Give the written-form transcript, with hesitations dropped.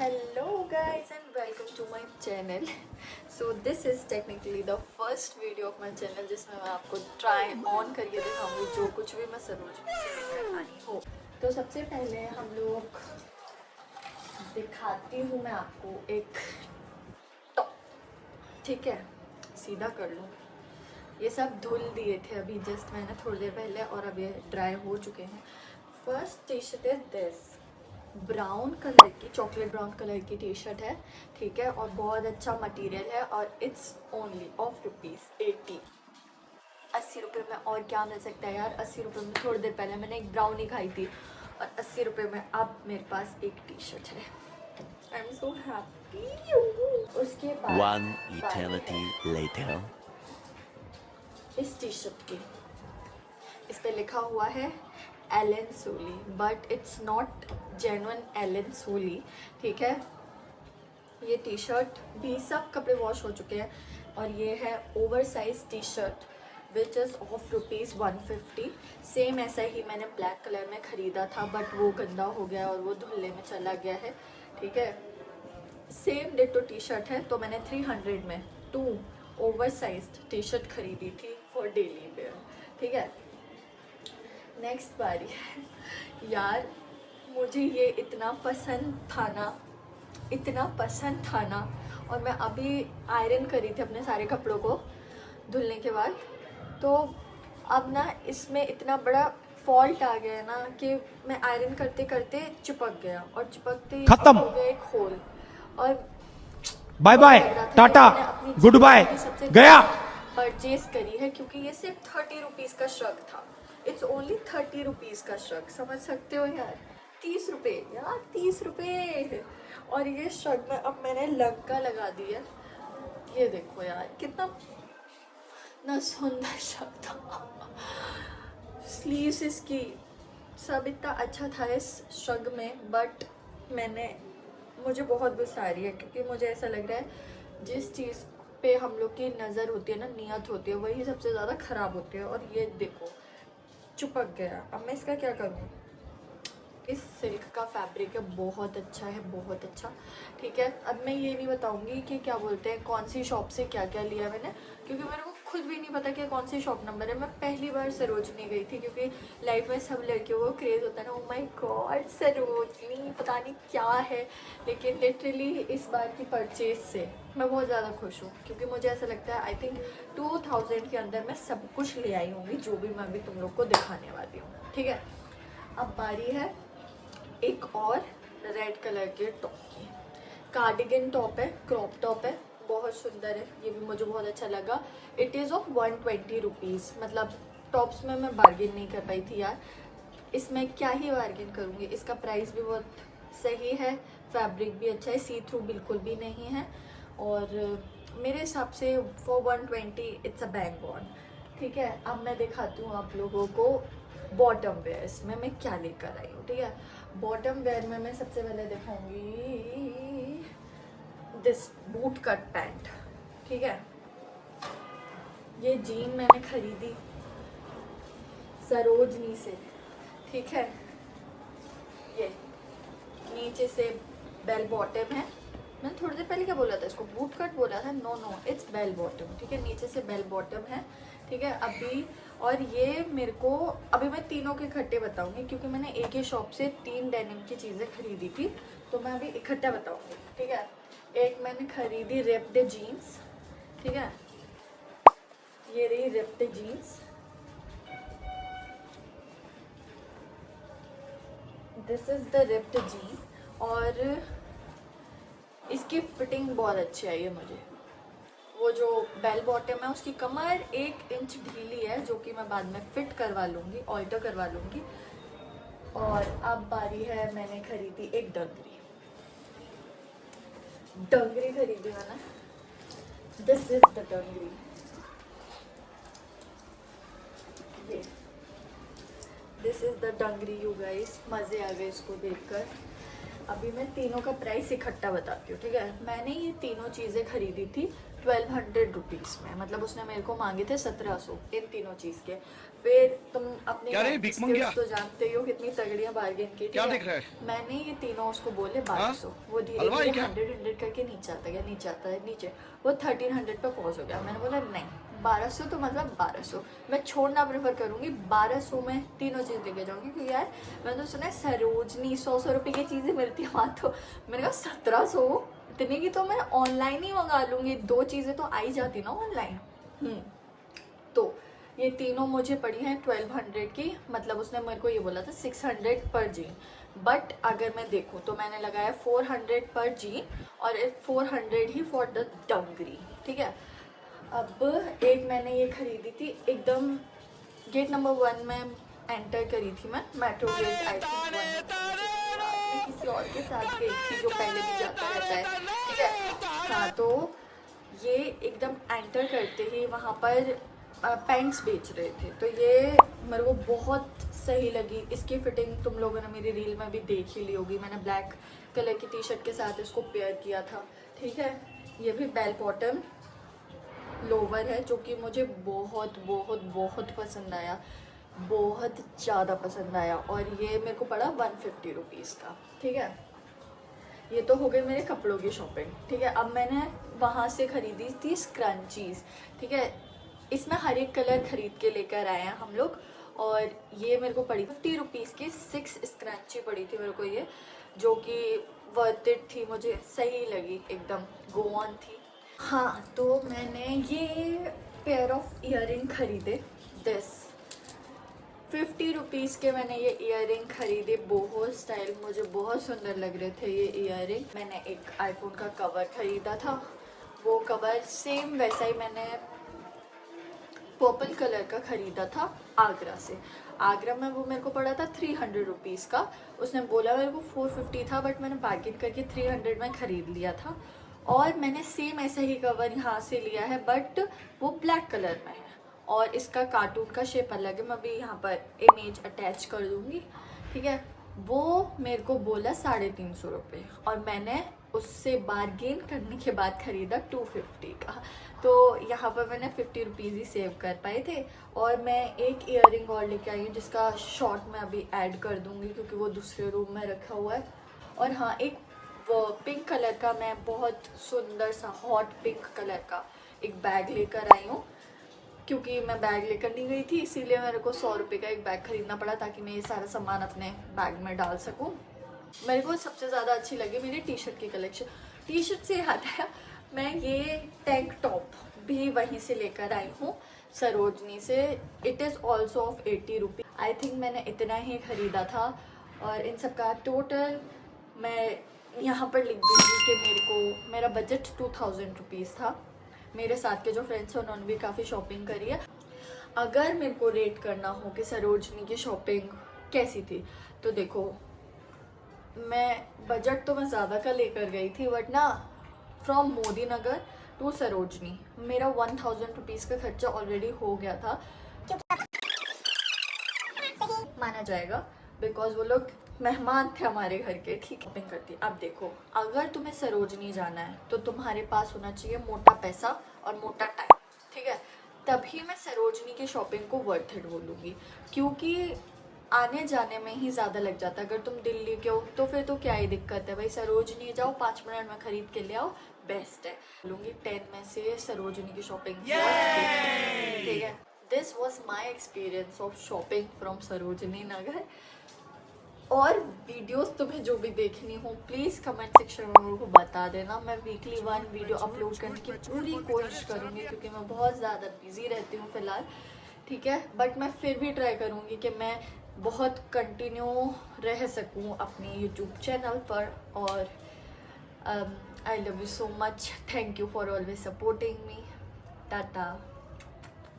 Hello guys and welcome to my channel. So this is technically the first video of my channel जिसमें मैं आपको try on करके दिखाऊंगी जो कुछ भी मैं सरोजनी से लेकर आई हूँ। तो सबसे पहले हम लोग दिखाती हूँ मैं आपको एक टॉप, ठीक है, सीधा कर लूँ। ये सब धुल दिए थे अभी जस्ट मैंने थोड़ी देर पहले और अब ये ड्राई हो चुके हैं। First T shirt is this, brown colour की, चॉकलेट ब्राउन कलर की टी शर्ट है, ठीक है, और बहुत अच्छा मटेरियल है और इट्स ओनली ऑफ ₹80। 80 रुपये में और क्या मिल सकता है यार। 80 रुपये में थोड़ी देर पहले मैंने एक ब्राउनी खाई थी और 80 रुपये में अब मेरे पास एक टी शर्ट है। I am so happy. उसके बाद One eternity later. इस टी शर्ट की, इस पे लिखा हुआ है Elon Soli, but it's not genuine Elon सोली, ठीक है। ये टी शर्ट भी सब कपड़े वॉश हो चुके हैं और ये है over size T shirt which is of ₹150। Same ऐसा ही मैंने ब्लैक कलर में ख़रीदा था बट वो गंदा हो गया और वो धुलने में चला गया है, ठीक है। सेम डिटो टी शर्ट है, तो मैंने 300 में 2 ओवर साइज टी शर्ट खरीदी थी फॉर डेली वेयर, ठीक है। नेक्स्ट बारी है यार, मुझे ये इतना पसंद था ना, और मैं अभी आयरन करी थी अपने सारे कपड़ों को धुलने के बाद, तो अब ना इसमें इतना बड़ा फॉल्ट आ गया ना कि मैं आयरन करते करते चिपक गया और चिपकते ही खत्म। हो गया एक होल। और bye bye tata goodbye गया। परचेज करी है क्योंकि ये सिर्फ 30 रुपीज़ का श्रग था। इट्स ओनली 30 रुपीज़ का श्रग, समझ सकते हो यार। 30 रुपये यार, 30 रुपये। और ये श्रग में अब मैंने लंका लगा दी है। ये देखो यार कितना ना सुंदर श्रग था। स्लीव्स इसकी सब इतना अच्छा था इस श्रग में, बट मुझे बहुत गुस्सा आ रही है क्योंकि मुझे ऐसा लग रहा है जिस चीज़ पे हम लोग की नज़र होती है ना, नियत होती है, वही सबसे ज़्यादा ख़राब होती है। और ये देखो चिपक गया। अब मैं इसका क्या करूँ। इस सिल्क का फैब्रिक है, बहुत अच्छा है, बहुत अच्छा, ठीक है। अब मैं ये नहीं बताऊंगी कि क्या बोलते हैं कौन सी शॉप से क्या क्या लिया मैंने, क्योंकि मेरे को खुद भी नहीं पता कि कौन सी शॉप नंबर है। मैं पहली बार सरोजनी गई थी क्योंकि लाइफ में सब लड़कियों को क्रेज़ होता है ना, ओ माय गॉड सरोजनी, पता नहीं क्या है। लेकिन लिटरली इस बार की परचेज से मैं बहुत ज़्यादा खुश हूँ क्योंकि मुझे ऐसा लगता है आई थिंक 2000 के अंदर मैं सब कुछ ले आई होंगी जो भी मैं अभी तुम लोग को दिखाने वाली हूँ, ठीक है। अब बारी है एक और रेड कलर के टॉप की। कार्डिगन टॉप है, क्रॉप टॉप है, बहुत सुंदर है, ये भी मुझे बहुत अच्छा लगा। It is of 120 rupees. मतलब टॉप्स में मैं बार्गेन नहीं कर पाई थी यार, इसमें क्या ही बार्गेन करूँगी। इसका प्राइस भी बहुत सही है, फैब्रिक भी अच्छा है, सी थ्रू बिल्कुल भी नहीं है, और मेरे हिसाब से for 120 it's a bang on, ठीक है। अब मैं दिखाती हूँ आप लोगों को बॉटम वेयर्स में मैं क्या लेकर आई हूँ, ठीक है। बॉटम वेयर में मैं सबसे पहले दिखाऊंगी दिस बूट कट पैंट, ठीक है। ये जीन मैंने खरीदी सरोजनी से, ठीक है। ये नीचे से बेल बॉटम है। मैंने थोड़ी देर पहले क्या बोला था, इसको बूट कट बोला था, नो इट्स बेल बॉटम, ठीक है। नीचे से बेल बॉटम है, ठीक है। अभी और ये मेरे को अभी मैं तीनों के इकट्ठे बताऊंगी क्योंकि मैंने एक ही शॉप से 3 डेनिम की चीज़ें खरीदी थी, तो मैं अभी इकट्ठा बताऊंगी, ठीक है। एक मैंने खरीदी रिप्ड जीन्स, ठीक है, ये रही ripped jeans. This is the ripped jean और इसकी फिटिंग बहुत अच्छी आई है मुझे। वो जो बेल बॉटम है उसकी कमर 1 इंच ढीली है जो कि मैं बाद में फिट करवा लूँगी, ऑल्टर करवा लूँगी। और अब बारी है, मैंने खरीदी एक डंगरी खरीदी मैंने। दिस इज द डंगरी, ये this is the dungaree you guys. मज़े आ गए इसको देखकर। अभी मैं तीनों का प्राइस इकट्ठा बताती हूँ, ठीक है। मैंने ये तीनों चीज़ें खरीदी थी 1200 रुपीज़ में, मतलब उसने मेरे को मांगे थे 1700 इन तीनों चीज़ के। फिर तुम अपने क्या रे, भिख मंगिया? तो जानते ही हो कितनी तगड़ियाँ बार्गेन की, ठीक क्या है? देख रहा है? मैंने ये तीनों उसको बोले 1200, वो धीरे हलवा है धीरे क्या? 100 करके नीचे आता गया, नीचे आता है नीचे, वो 1300 पे पहुंच हो गया। मैंने बोला नहीं 1200 तो मतलब 1200, मैं छोड़ना प्रेफर करूंगी, 1200 में तीनों चीज़ लेके जाऊंगी, क्योंकि यार मैंने तो सुना है सरोजनी 100 रुपये की चीज़ें मिलती है वहाँ, तो मैंने कहा 1700 इतने की तो मैं ऑनलाइन ही मंगा लूँगी, 2 चीज़ें तो आई जाती ना ऑनलाइन। तो ये तीनों मुझे पड़ी हैं 1200 की, मतलब उसने मेरे को ये बोला था 600 पर जीन, बट अगर मैं देखूँ तो मैंने लगाया 400 पर जीन और 400 ही फॉर द डंगरी, ठीक है। अब एक मैंने ये खरीदी थी एकदम गेट नंबर 1 में एंटर करी थी मैं, मेट्रो गेट आई थिंक 1 किसी और के साथ गई थी जो पहले भी जाता रहता है, ठीक है। हाँ, तो ये एकदम एंटर करते ही वहाँ पर पैंट्स बेच रहे थे, तो ये मेरे को बहुत सही लगी। इसकी फिटिंग तुम लोगों ने मेरी रील में भी देख ही ली होगी, मैंने ब्लैक कलर की टी शर्ट के साथ इसको पेयर किया था, ठीक है। ये भी बेल बॉटम लोवर है जो कि मुझे बहुत बहुत बहुत पसंद आया, बहुत ज़्यादा पसंद आया, और ये मेरे को पड़ा 150 रुपीज़ का, ठीक है। ये तो हो गई मेरे कपड़ों की शॉपिंग, ठीक है। अब मैंने वहाँ से खरीदी थी स्क्रंचीज़, ठीक है। इसमें हर एक कलर खरीद के लेकर आए हैं हम लोग, और ये मेरे को पड़ी 50 रुपीज़ की 6 स्क्रंची पड़ी थी मेरे को ये, जो कि वर्थ इट थी, मुझे सही लगी, एकदम गो ऑन थी। हाँ, तो मैंने ये पेयर ऑफ ईयरिंग खरीदे, दिस 50 रुपीज़ के मैंने ये ईयरिंग खरीदे, बहुत स्टाइल, मुझे बहुत सुंदर लग रहे थे ये ईयरिंग। मैंने एक आईफोन का कवर खरीदा था, वो कवर सेम वैसा ही मैंने पर्पल कलर का खरीदा था आगरा से। आगरा में वो मेरे को पड़ा था 300 रुपीज़ का, उसने बोला मेरे को 450 था, बट मैंने बार्गेन करके 300 में ख़रीद लिया था। और मैंने सेम ऐसा ही कवर यहाँ से लिया है, बट वो ब्लैक कलर में है और इसका कार्टून का शेप अलग है, मैं अभी यहाँ पर इमेज अटैच कर दूँगी, ठीक है। वो मेरे को बोला 350 रुपये, और मैंने उससे बार्गेन करने के बाद ख़रीदा 250 का, तो यहाँ पर मैंने 50 रुपीज़ ही सेव कर पाए थे। और मैं एक ईयरिंग और लेके आई हूँ जिसका शॉर्ट मैं अभी ऐड कर दूँगी, क्योंकि वो दूसरे रूम में रखा हुआ है। और हाँ, एक वो पिंक कलर का, मैं बहुत सुंदर सा हॉट पिंक कलर का एक बैग लेकर आई हूँ, क्योंकि मैं बैग लेकर नहीं गई थी, इसीलिए मेरे को 100 रुपये का एक बैग खरीदना पड़ा ताकि मैं ये सारा सामान अपने बैग में डाल सकूँ। मेरे को सबसे ज़्यादा अच्छी लगी मेरी टी शर्ट की कलेक्शन। टी शर्ट से याद आया, मैं ये टैंक टॉप भी वहीं से लेकर आई हूँ, सरोजनी से। It is also of 80 rupees, I think मैंने इतना ही ख़रीदा था। और इन सब का टोटल मैं यहाँ पर लिख दूँगी कि मेरा बजट 2000 रुपीज़ था। मेरे साथ के जो फ्रेंड्स हैं उन्होंने भी काफ़ी शॉपिंग करी है। अगर मेरे को रेट करना हो कि सरोजनी की शॉपिंग कैसी थी, तो देखो, मैं बजट तो मैं ज़्यादा का लेकर गई थी, बट ना फ्रॉम मोदी नगर टू सरोजनी मेरा 1000 रुपीज़ का खर्चा ऑलरेडी हो गया था, माना जाएगा, बिकॉज वो लोग मेहमान थे हमारे घर के, ठीक शॉपिंग करती। अब देखो, अगर तुम्हें सरोजनी जाना है तो तुम्हारे पास होना चाहिए मोटा पैसा और मोटा टाइम, ठीक है। तभी मैं सरोजनी की शॉपिंग को वर्थ इट बोलूँगी, क्योंकि आने जाने में ही ज़्यादा लग जाता है। अगर तुम दिल्ली के हो तो फिर तो क्या ही दिक्कत है भाई, सरोजनी जाओ 5 मिनट में ख़रीद के ले आओ, बेस्ट है। बोलूँगी 10 में से सरोजनी की शॉपिंग, ठीक है। This was my experience of shopping from Sarojini Nagar. और वीडियोस तुम्हें जो भी देखनी हो प्लीज़ कमेंट सेक्शन में मेरे को बता देना, मैं वीकली 1 वीडियो अपलोड करने की पूरी कोशिश करूँगी, क्योंकि मैं बहुत ज़्यादा बिजी रहती हूँ फ़िलहाल, ठीक है। बट मैं फिर भी ट्राई करूँगी कि मैं बहुत कंटिन्यू रह सकूँ अपनी यूट्यूब चैनल पर। और I love you so much, thank you for always supporting me, Tata.